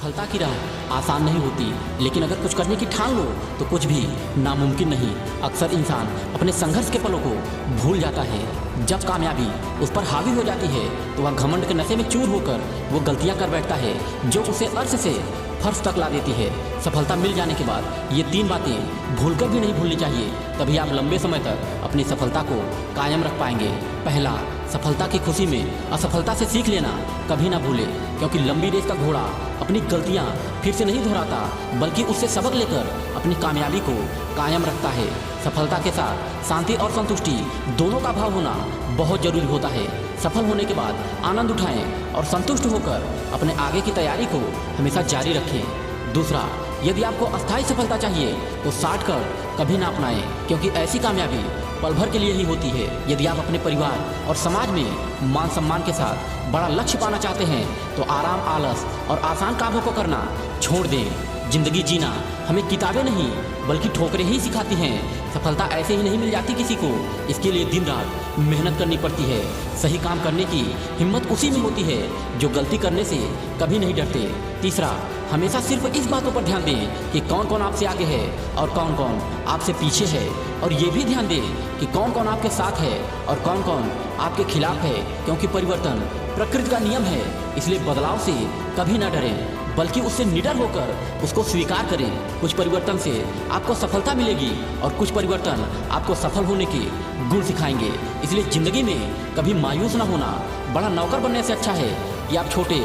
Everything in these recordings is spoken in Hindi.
सफलता की राह आसान नहीं होती, लेकिन अगर कुछ करने की ठान लो तो कुछ भी नामुमकिन नहीं। अक्सर इंसान अपने संघर्ष के पलों को भूल जाता है। जब कामयाबी उस पर हावी हो जाती है तो वह घमंड के नशे में चूर होकर वो गलतियां कर बैठता है जो उसे अर्श से फर्श तक ला देती है। सफलता मिल जाने के बाद ये 3 बातें भूलकर भी नहीं भूलनी चाहिए, तभी आप लंबे समय तक अपनी सफलता को कायम रख पाएंगे। पहला, सफलता की खुशी में असफलता से सीख लेना कभी ना भूले, क्योंकि लंबी रेस का घोड़ा अपनी गलतियां फिर से नहीं दोहराता, बल्कि उससे सबक लेकर अपनी कामयाबी को कायम रखता है। सफलता के साथ शांति और संतुष्टि दोनों का भाव होना बहुत जरूरी होता है। सफल होने के बाद आनंद उठाएं और संतुष्ट होकर अपने आगे की तैयारी को हमेशा जारी रखें। दूसरा, यदि आपको अस्थायी सफलता चाहिए तो शॉर्टकट कभी ना अपनाएं, क्योंकि ऐसी कामयाबी पल भर के लिए ही होती है। यदि आप अपने परिवार और समाज में मान सम्मान के साथ बड़ा लक्ष्य पाना चाहते हैं तो आराम, आलस और आसान कामों को करना छोड़ दें। जिंदगी जीना हमें किताबें नहीं बल्कि ठोकरें ही सिखाती हैं। सफलता ऐसे ही नहीं मिल जाती किसी को, इसके लिए दिन रात मेहनत करनी पड़ती है। सही काम करने की हिम्मत उसी में होती है जो गलती करने से कभी नहीं डरते। तीसरा, हमेशा सिर्फ इस बातों पर ध्यान दें कि कौन कौन आपसे आगे है और कौन कौन आपसे पीछे है, और ये भी ध्यान दें कि कौन कौन आपके साथ है और कौन कौन आपके खिलाफ है, क्योंकि परिवर्तन प्रकृति का नियम है। इसलिए बदलाव से कभी ना डरें, बल्कि उससे निडर होकर उसको स्वीकार करें। कुछ परिवर्तन से आपको सफलता मिलेगी और कुछ परिवर्तन आपको सफल होने के गुण सिखाएंगे। इसलिए जिंदगी में कभी मायूस ना होना। बड़ा नौकर बनने से अच्छा है कि आप छोटे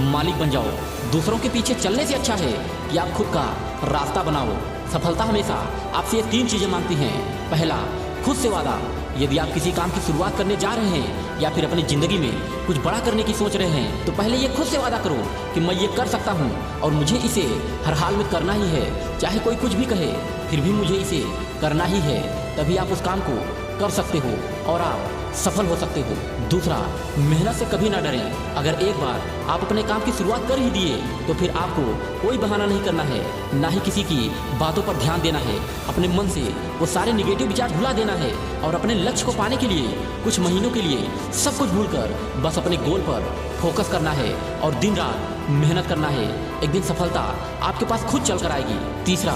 मालिक बन जाओ। दूसरों के पीछे चलने से अच्छा है कि आप खुद का रास्ता बनाओ। सफलता हमेशा आपसे ये 3 चीजें मांगती हैं। पहला, खुद से वादा। यदि आप किसी काम की शुरुआत करने जा रहे हैं या फिर अपनी जिंदगी में कुछ बड़ा करने की सोच रहे हैं तो पहले ये खुद से वादा करो कि मैं ये कर सकता हूँ और मुझे इसे हर हाल में करना ही है। चाहे कोई कुछ भी कहे फिर भी मुझे इसे करना ही है। तभी आप उस काम को कर सकते हो और आप सफल हो सकते हो। दूसरा, मेहनत से कभी ना डरें। अगर एक बार आप अपने काम की शुरुआत कर ही दिए तो फिर आपको कोई बहाना नहीं करना है, ना ही किसी की बातों पर ध्यान देना है। अपने मन से वो सारे निगेटिव विचार भुला देना है और अपने लक्ष्य को पाने के लिए कुछ महीनों के लिए सब कुछ भूलकर बस अपने गोल पर फोकस करना है और दिन रात मेहनत करना है। एक दिन सफलता आपके पास खुद चल कर आएगी। तीसरा,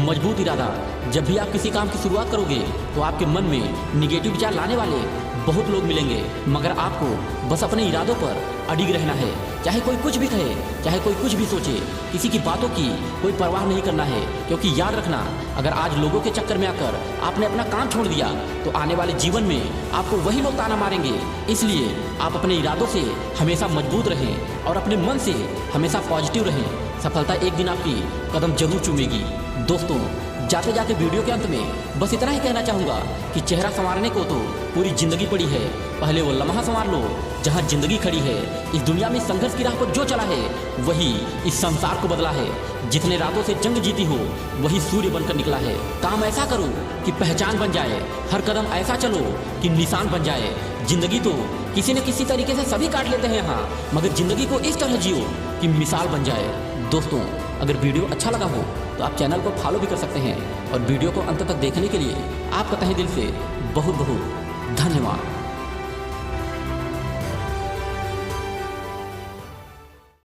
मजबूत इरादा। जब भी आप किसी काम की शुरुआत करोगे तो आपके मन में निगेटिव विचार लाने वाले बहुत लोग मिलेंगे, मगर आपको बस अपने इरादों पर अडिग रहना है। चाहे कोई कुछ भी कहे, चाहे कोई कुछ भी सोचे, किसी की बातों की कोई परवाह नहीं करना है, क्योंकि याद रखना, अगर आज लोगों के चक्कर में आकर आपने अपना काम छोड़ दिया तो आने वाले जीवन में आपको वही लोग ताना मारेंगे। इसलिए आप अपने इरादों से हमेशा मजबूत रहें और अपने मन से हमेशा पॉजिटिव रहें। सफलता एक दिन आपकी कदम जरूर चूमेगी। दोस्तों, जाते जाते वीडियो के अंत में बस इतना ही कहना चाहूँगा कि चेहरा संवारने को तो पूरी जिंदगी पड़ी है, पहले वो लम्हा संवार लो जहाँ जिंदगी खड़ी है। इस दुनिया में संघर्ष की राह पर जो चला है वही इस संसार को बदला है। जितने रातों से जंग जीती हो वही सूर्य बनकर निकला है। काम ऐसा करो कि पहचान बन जाए, हर कदम ऐसा चलो कि निशान बन जाए। जिंदगी तो किसी न किसी तरीके से सभी काट लेते हैं यहाँ, मगर जिंदगी को इस तरह जियो कि मिसाल बन जाए। दोस्तों, अगर वीडियो अच्छा लगा हो तो आप चैनल को फॉलो भी कर सकते हैं और वीडियो को अंत तक देखने के लिए आपका तहे दिल से बहुत बहुत धन्यवाद।